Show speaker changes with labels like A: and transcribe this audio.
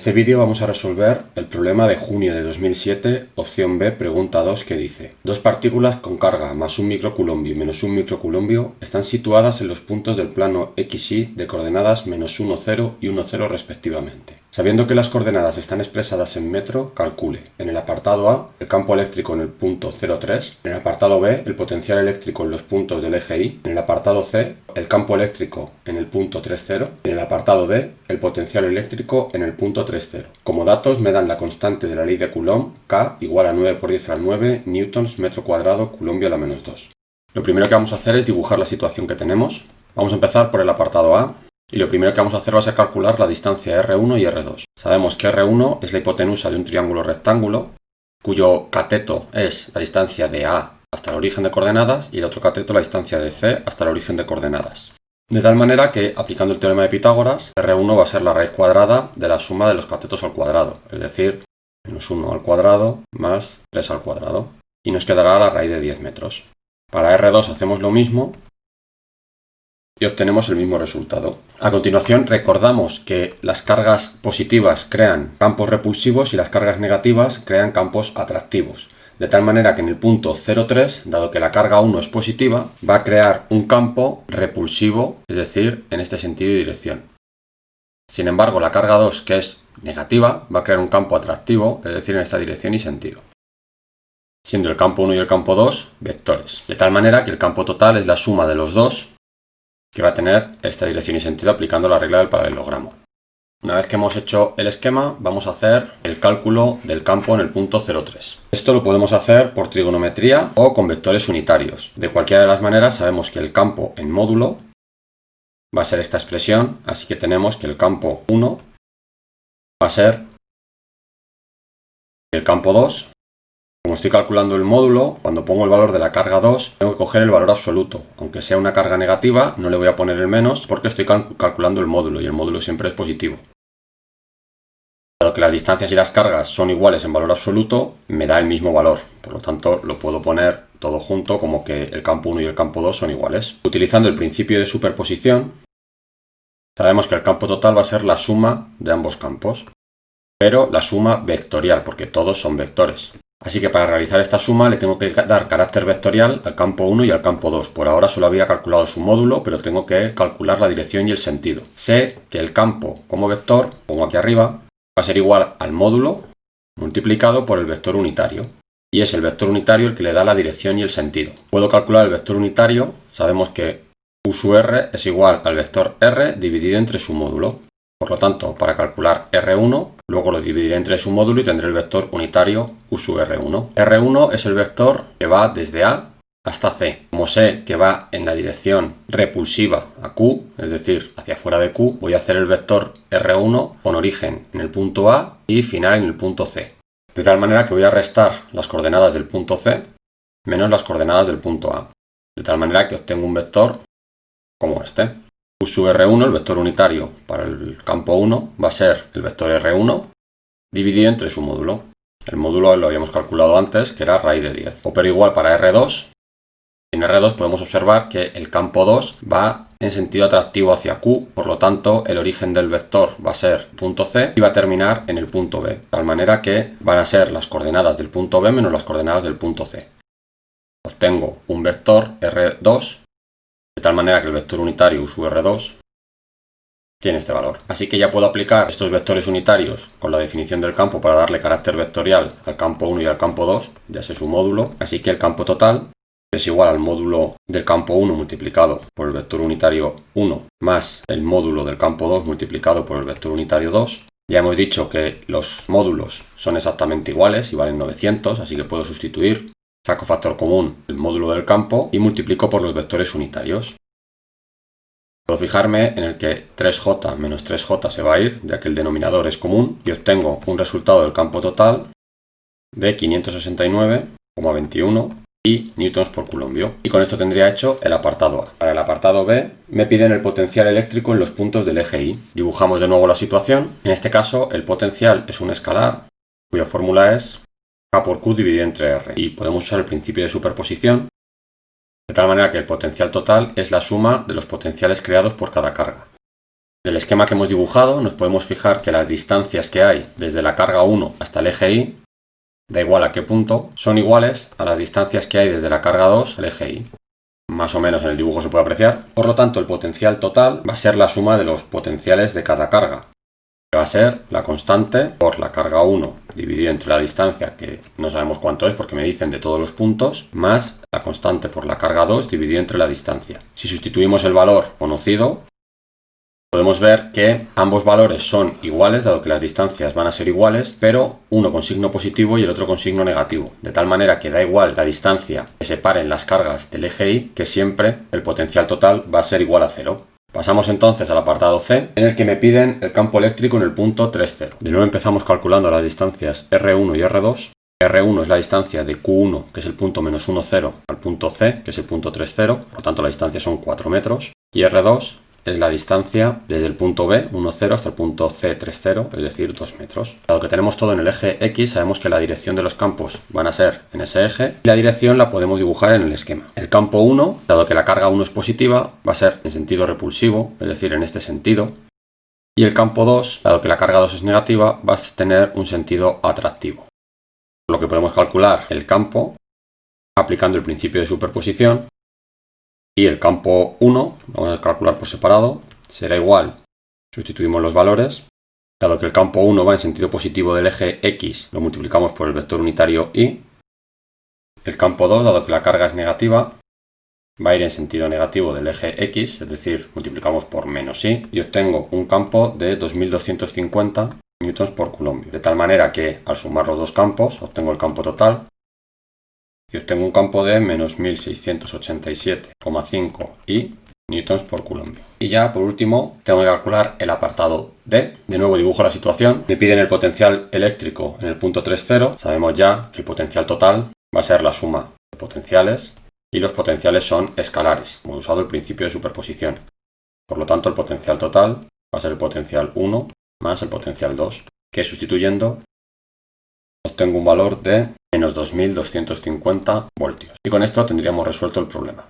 A: este vídeo vamos a resolver el problema de junio de 2007, opción B, pregunta 2, que dice: dos partículas con carga más un microculombio y menos un microculombio están situadas en los puntos del plano XY de coordenadas menos 1, 0 y 1, 0 respectivamente. Sabiendo que las coordenadas están expresadas en metro, calcule en el apartado A el campo eléctrico en el punto 0,3, en el apartado B el potencial eléctrico en los puntos del eje Y, en el apartado C el campo eléctrico en el punto 3,0 y en el apartado D el potencial eléctrico en el punto 3,0. Como datos me dan la constante de la ley de Coulomb, K igual a 9 por 10 a la 9 newtons metro cuadrado Coulomb a la menos 2. Lo primero que vamos a hacer es dibujar la situación que tenemos. Vamos a empezar por el apartado A. Y lo primero que vamos a hacer va a ser calcular la distancia R1 y R2. Sabemos que R1 es la hipotenusa de un triángulo rectángulo, cuyo cateto es la distancia de A hasta el origen de coordenadas y el otro cateto la distancia de C hasta el origen de coordenadas. De tal manera que, aplicando el teorema de Pitágoras, R1 va a ser la raíz cuadrada de la suma de los catetos al cuadrado, es decir, menos 1 al cuadrado más 3 al cuadrado. Y nos quedará la raíz de 10 metros. Para R2 hacemos lo mismo y obtenemos el mismo resultado. A continuación, recordamos que las cargas positivas crean campos repulsivos y las cargas negativas crean campos atractivos. De tal manera que en el punto 0,3, dado que la carga 1 es positiva, va a crear un campo repulsivo, es decir, en este sentido y dirección. Sin embargo, la carga 2, que es negativa, va a crear un campo atractivo, es decir, en esta dirección y sentido. Siendo el campo 1 y el campo 2 vectores. De tal manera que el campo total es la suma de los dos, que va a tener esta dirección y sentido aplicando la regla del paralelogramo. Una vez que hemos hecho el esquema, vamos a hacer el cálculo del campo en el punto 0,3. Esto lo podemos hacer por trigonometría o con vectores unitarios. De cualquiera de las maneras, sabemos que el campo en módulo va a ser esta expresión, así que tenemos que el campo 1 va a ser el campo 2. Como estoy calculando el módulo, cuando pongo el valor de la carga 2, tengo que coger el valor absoluto. Aunque sea una carga negativa, no le voy a poner el menos porque estoy calculando el módulo y el módulo siempre es positivo. Dado que las distancias y las cargas son iguales en valor absoluto, me da el mismo valor. Por lo tanto, lo puedo poner todo junto como que el campo 1 y el campo 2 son iguales. Utilizando el principio de superposición, sabemos que el campo total va a ser la suma de ambos campos, pero la suma vectorial, porque todos son vectores. Así que para realizar esta suma le tengo que dar carácter vectorial al campo 1 y al campo 2. Por ahora solo había calculado su módulo, pero tengo que calcular la dirección y el sentido. Sé que el campo como vector, pongo aquí arriba, va a ser igual al módulo multiplicado por el vector unitario. Y es el vector unitario el que le da la dirección y el sentido. Puedo calcular el vector unitario, sabemos que U sub R es igual al vector R dividido entre su módulo. Por lo tanto, para calcular R1, luego lo dividiré entre su módulo y tendré el vector unitario U sub R1. R1 es el vector que va desde A hasta C. Como sé que va en la dirección repulsiva a Q, es decir, hacia afuera de Q, voy a hacer el vector R1 con origen en el punto A y final en el punto C. De tal manera que voy a restar las coordenadas del punto C menos las coordenadas del punto A. De tal manera que obtengo un vector como este. U sub R1, el vector unitario para el campo 1, va a ser el vector R1 dividido entre su módulo. El módulo lo habíamos calculado antes, que era raíz de 10. Opero igual para R2. En R2 podemos observar que el campo 2 va en sentido atractivo hacia Q, por lo tanto el origen del vector va a ser punto C y va a terminar en el punto B. De tal manera que van a ser las coordenadas del punto B menos las coordenadas del punto C. Obtengo un vector R2. De tal manera que el vector unitario U sub R2 tiene este valor. Así que ya puedo aplicar estos vectores unitarios con la definición del campo para darle carácter vectorial al campo 1 y al campo 2, ya sé su módulo. Así que el campo total es igual al módulo del campo 1 multiplicado por el vector unitario 1 más el módulo del campo 2 multiplicado por el vector unitario 2. Ya hemos dicho que los módulos son exactamente iguales y valen 900, así que puedo sustituir. Saco factor común el módulo del campo y multiplico por los vectores unitarios. Puedo fijarme en el que 3j menos 3j se va a ir, ya que el denominador es común, y obtengo un resultado del campo total de 569,21 y newtons por coulombio. Y con esto tendría hecho el apartado A. Para el apartado B me piden el potencial eléctrico en los puntos del eje Y. Dibujamos de nuevo la situación. En este caso el potencial es un escalar, cuya fórmula es K por Q dividido entre R. Y podemos usar el principio de superposición, de tal manera que el potencial total es la suma de los potenciales creados por cada carga. Del esquema que hemos dibujado nos podemos fijar que las distancias que hay desde la carga 1 hasta el eje Y, da igual a qué punto, son iguales a las distancias que hay desde la carga 2 al eje Y. Más o menos en el dibujo se puede apreciar. Por lo tanto, el potencial total va a ser la suma de los potenciales de cada carga. Va a ser la constante por la carga 1 dividido entre la distancia, que no sabemos cuánto es porque me dicen de todos los puntos, más la constante por la carga 2 dividido entre la distancia. Si sustituimos el valor conocido, podemos ver que ambos valores son iguales, dado que las distancias van a ser iguales, pero uno con signo positivo y el otro con signo negativo. De tal manera que da igual la distancia que separen las cargas del eje Y, que siempre el potencial total va a ser igual a 0. Pasamos entonces al apartado C, en el que me piden el campo eléctrico en el punto 3,0. De nuevo empezamos calculando las distancias R1 y R2. R1 es la distancia de Q1, que es el punto menos 1,0, al punto C, que es el punto 3,0, por lo tanto la distancia son 4 metros. Y R2 es la distancia desde el punto B, 1,0, hasta el punto C, 3,0, es decir, 2 metros. Dado que tenemos todo en el eje X, sabemos que la dirección de los campos van a ser en ese eje, y la dirección la podemos dibujar en el esquema. El campo 1, dado que la carga 1 es positiva, va a ser en sentido repulsivo, es decir, en este sentido. Y el campo 2, dado que la carga 2 es negativa, va a tener un sentido atractivo. Por lo que podemos calcular el campo aplicando el principio de superposición. Y el campo 1, vamos a calcular por separado, será igual, sustituimos los valores, dado que el campo 1 va en sentido positivo del eje X, lo multiplicamos por el vector unitario Y. El campo 2, dado que la carga es negativa, va a ir en sentido negativo del eje X, es decir, multiplicamos por menos Y, y obtengo un campo de 2250 newtons por coulombio. De tal manera que al sumar los dos campos, obtengo el campo total, y obtengo un campo de menos 1687,5 y newtons por coulombio. Y ya por último tengo que calcular el apartado D. De nuevo dibujo la situación. Me piden el potencial eléctrico en el punto 3,0. Sabemos ya que el potencial total va a ser la suma de potenciales y los potenciales son escalares. Hemos usado el principio de superposición. Por lo tanto el potencial total va a ser el potencial 1 más el potencial 2, que sustituyendo obtengo un valor de menos 2250 voltios. Y con esto tendríamos resuelto el problema.